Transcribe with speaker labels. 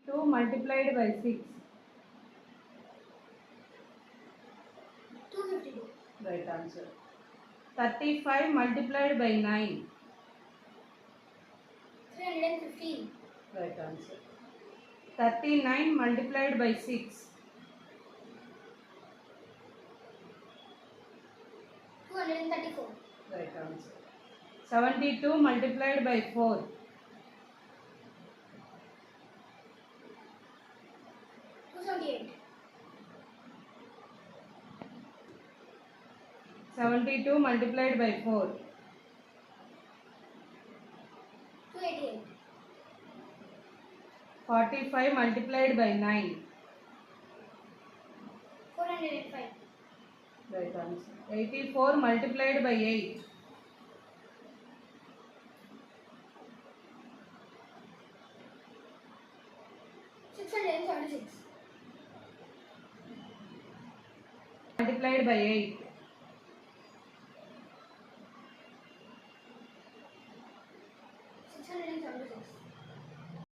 Speaker 1: 2 multiplied by 6.
Speaker 2: 252.
Speaker 1: Right answer. 35 multiplied by 9.
Speaker 2: 315.
Speaker 1: Right answer. 39 multiplied by 6.
Speaker 2: 234.
Speaker 1: Right answer. 72 multiplied by 4.
Speaker 2: 278.
Speaker 1: 72 multiplied by 4.
Speaker 2: 288.
Speaker 1: 45 multiplied by 9.
Speaker 2: 405.
Speaker 1: Right answer. 84 multiplied by 8.
Speaker 2: 676.
Speaker 1: Multiplied by 8.